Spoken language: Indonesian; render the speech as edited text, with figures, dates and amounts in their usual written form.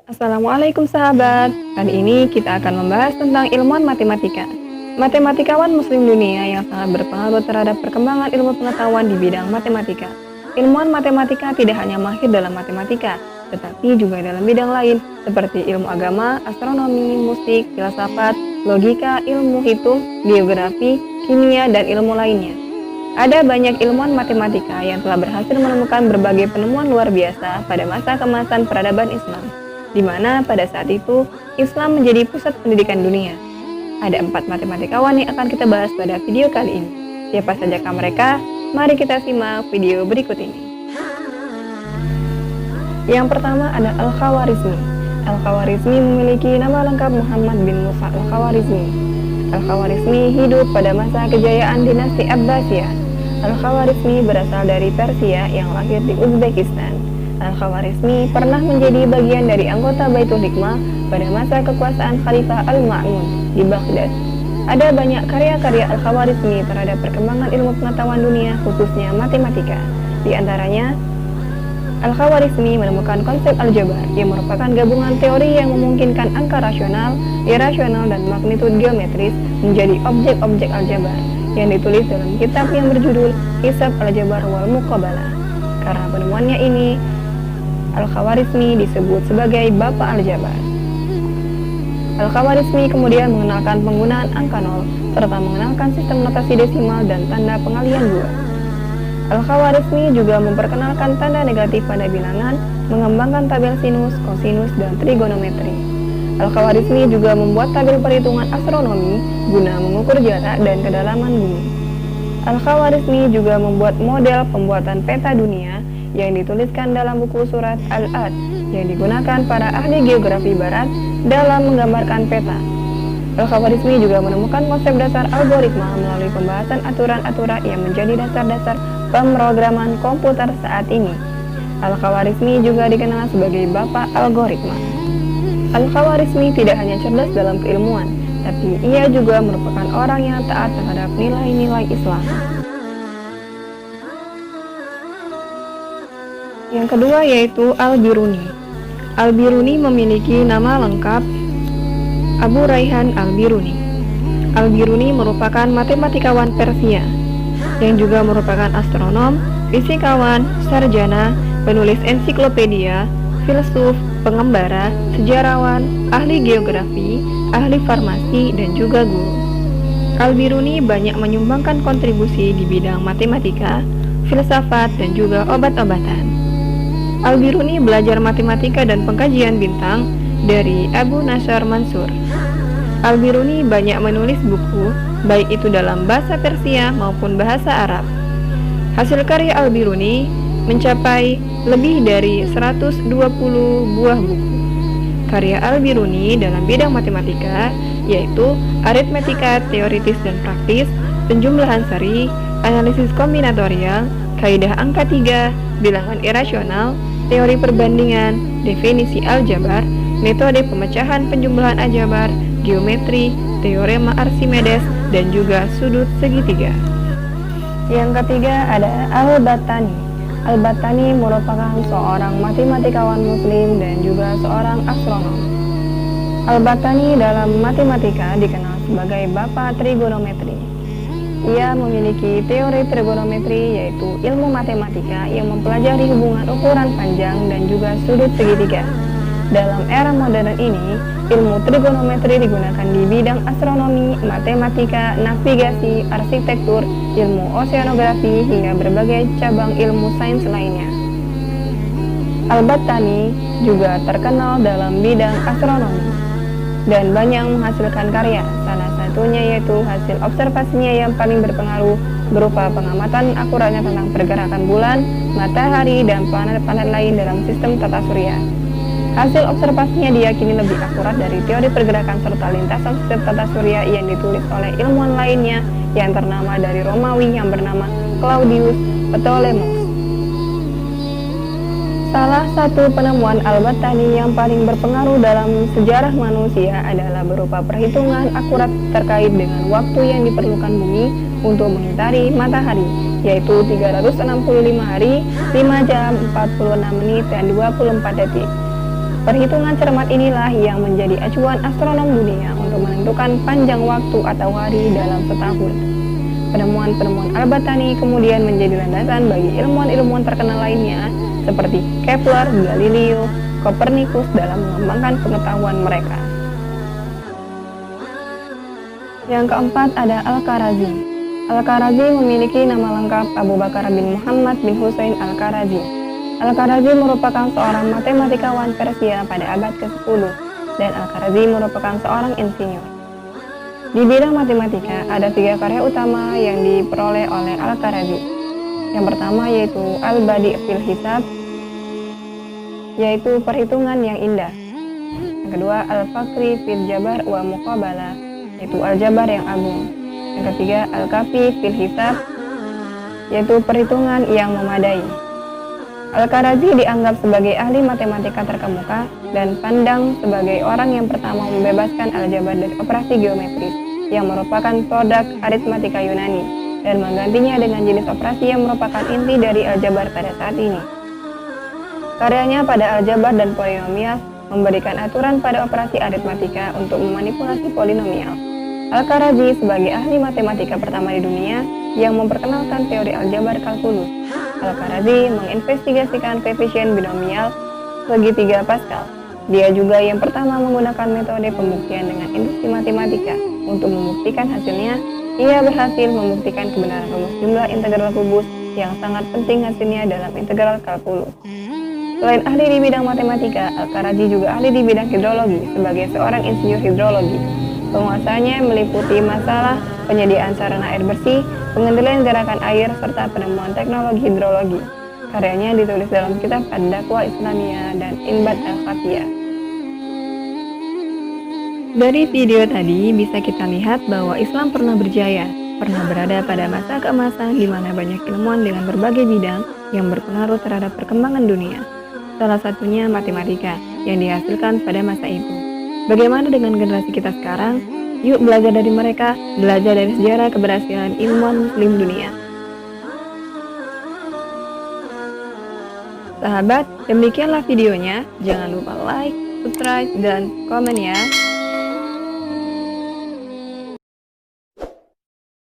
Assalamualaikum sahabat. Kali ini kita akan membahas tentang ilmuwan matematika. Matematikawan muslim dunia yang sangat berpengaruh terhadap perkembangan ilmu pengetahuan di bidang matematika. Ilmuwan matematika tidak hanya mahir dalam matematika, tetapi juga dalam bidang lain seperti ilmu agama, astronomi, musik, filsafat, logika, ilmu hitung, geografi, kimia, dan ilmu lainnya. Ada banyak ilmuwan matematika yang telah berhasil menemukan berbagai penemuan luar biasa pada masa kemasan peradaban Islam, di mana pada saat itu Islam menjadi pusat pendidikan dunia. Ada 4 matematikawan yang akan kita bahas pada video kali ini. Siapa sajakah mereka? Mari kita simak video berikut ini. Yang pertama ada Al-Khawarizmi. Al-Khawarizmi memiliki nama lengkap Muhammad bin Musa Al-Khawarizmi. Al-Khawarizmi hidup pada masa kejayaan dinasti Abbasiyah. Al-Khawarizmi berasal dari Persia yang lahir di Uzbekistan. Al-Khawarizmi pernah menjadi bagian dari anggota Baitul Hikmah pada masa kekuasaan Khalifah Al-Ma'mun di Baghdad. Ada banyak karya-karya Al-Khawarizmi terhadap perkembangan ilmu pengetahuan dunia, khususnya matematika. Di antaranya, Al-Khawarizmi menemukan konsep aljabar yang merupakan gabungan teori yang memungkinkan angka rasional, irasional, dan magnitud geometris menjadi objek-objek aljabar yang ditulis dalam kitab yang berjudul Hisab Al-Jabar wal Muqabalah. Karena penemuannya ini, Al-Khawarizmi disebut sebagai Bapak Aljabar. Al-Khawarizmi kemudian mengenalkan penggunaan angka nol, serta mengenalkan sistem notasi desimal dan tanda pengalihan bulat. Al-Khawarizmi juga memperkenalkan tanda negatif pada bilangan, mengembangkan tabel sinus, kosinus, dan trigonometri. Al-Khawarizmi juga membuat tabel perhitungan astronomi guna mengukur jarak dan kedalaman bumi. Al-Khawarizmi juga membuat model pembuatan peta dunia yang dituliskan dalam buku surat Al-Ad yang digunakan para ahli geografi barat dalam menggambarkan peta. Al-Khawarizmi juga menemukan konsep dasar algoritma melalui pembahasan aturan-aturan yang menjadi dasar-dasar pemrograman komputer saat ini. Al-Khawarizmi juga dikenal sebagai Bapak Algoritma. Al-Khawarizmi tidak hanya cerdas dalam keilmuan, tapi ia juga merupakan orang yang taat terhadap nilai-nilai Islam. Yang kedua yaitu Al-Biruni. Al-Biruni memiliki nama lengkap Abu Raihan Al-Biruni. Al-Biruni merupakan matematikawan Persia yang juga merupakan astronom, fisikawan, sarjana, penulis ensiklopedia, filsuf, pengembara, sejarawan, ahli geografi, ahli farmasi, dan juga guru. Al-Biruni banyak menyumbangkan kontribusi di bidang matematika, filsafat, dan juga obat-obatan. Al-Biruni belajar matematika dan pengkajian bintang dari Abu Nasr Mansur. Al-Biruni banyak menulis buku, baik itu dalam bahasa Persia maupun bahasa Arab. Hasil karya Al-Biruni mencapai lebih dari 120 buah buku. Karya Al-Biruni dalam bidang matematika yaitu aritmetika teoritis dan praktis, penjumlahan seri, analisis kombinatorial, kaidah angka 3, bilangan irasional, teori perbandingan, definisi aljabar, metode pemecahan penjumlahan aljabar, geometri, teorema Archimedes, dan juga sudut segitiga. Yang ketiga ada Al-Battani. Al-Battani merupakan seorang matematikawan muslim dan juga seorang astronom. Al-Battani dalam matematika dikenal sebagai Bapak Trigonometri. Ia memiliki teori trigonometri yaitu ilmu matematika yang mempelajari hubungan ukuran panjang dan juga sudut segitiga. Dalam era modern ini, ilmu trigonometri digunakan di bidang astronomi, matematika, navigasi, arsitektur, ilmu oseanografi, hingga berbagai cabang ilmu sains lainnya. Al-Battani juga terkenal dalam bidang astronomi dan banyak menghasilkan karya, salah satunya yaitu hasil observasinya yang paling berpengaruh berupa pengamatan akuratnya tentang pergerakan bulan, matahari, dan planet-planet lain dalam sistem tata surya. Hasil observasinya diyakini lebih akurat dari teori pergerakan serta lintasan sistem tata surya yang ditulis oleh ilmuwan lainnya yang ternama dari Romawi yang bernama Claudius Ptolemus. Salah satu penemuan Al-Battani yang paling berpengaruh dalam sejarah manusia adalah berupa perhitungan akurat terkait dengan waktu yang diperlukan bumi untuk mengitari matahari, yaitu 365 hari, 5 jam, 46 menit, dan 24 detik. Perhitungan cermat inilah yang menjadi acuan astronom dunia untuk menentukan panjang waktu atau hari dalam setahun. Penemuan-penemuan Al-Battani kemudian menjadi landasan bagi ilmuwan-ilmuwan terkenal lainnya seperti Kepler, Galileo, Copernicus dalam mengembangkan pengetahuan mereka. Yang keempat ada Al-Khwarizmi. Al-Khwarizmi memiliki nama lengkap Abu Bakar bin Muhammad bin Husain Al-Khwarizmi. Al-Khwarizmi merupakan seorang matematikawan Persia pada abad ke-10 dan Al-Khwarizmi merupakan seorang insinyur. Di bidang matematika ada 3 karya utama yang diperoleh oleh Al-Khwarizmi. Yang pertama yaitu Al-Badi' fil Hisab, yaitu perhitungan yang indah. Yang kedua Al-Fakri fil Jabar wa Muqabalah, yaitu aljabar yang agung. Yang ketiga Al-Kafi fil Hisab, yaitu perhitungan yang memadai. Al-Khwarizmi dianggap sebagai ahli matematika terkemuka dan pandang sebagai orang yang pertama membebaskan aljabar dari operasi geometris yang merupakan produk aritmatika Yunani dan menggantinya dengan jenis operasi yang merupakan inti dari aljabar pada saat ini. Karyanya pada aljabar dan polinomial memberikan aturan pada operasi aritmatika untuk memanipulasi polinomial. Al-Khwarizmi sebagai ahli matematika pertama di dunia yang memperkenalkan teori aljabar kalkulus. Al-Khwarizmi menginvestigasikan koefisien binomial segitiga Pascal. Dia juga yang pertama menggunakan metode pembuktian dengan induksi matematika. Untuk membuktikan hasilnya, ia berhasil membuktikan kebenaran rumus jumlah integral kubus yang sangat penting hasilnya dalam integral kalkulus. Selain ahli di bidang matematika, Al-Khwarizmi juga ahli di bidang hidrologi sebagai seorang insinyur hidrologi. Penguasanya meliputi masalah penyediaan sarana air bersih, pengendalian gerakan air, serta penemuan teknologi hidrologi. Karyanya ditulis dalam kitab Ad-Dakwah Islamiyah dan Inbat Al-Khafiyah. Dari video tadi bisa kita lihat bahwa Islam pernah berjaya, pernah berada pada masa keemasan di mana banyak ilmuwan dengan berbagai bidang yang berpengaruh terhadap perkembangan dunia. Salah satunya matematika yang dihasilkan pada masa itu. Bagaimana dengan generasi kita sekarang? Yuk belajar dari mereka, belajar dari sejarah keberhasilan ilmuwan muslim dunia. Sahabat, demikianlah videonya. Jangan lupa like, subscribe, dan komen ya.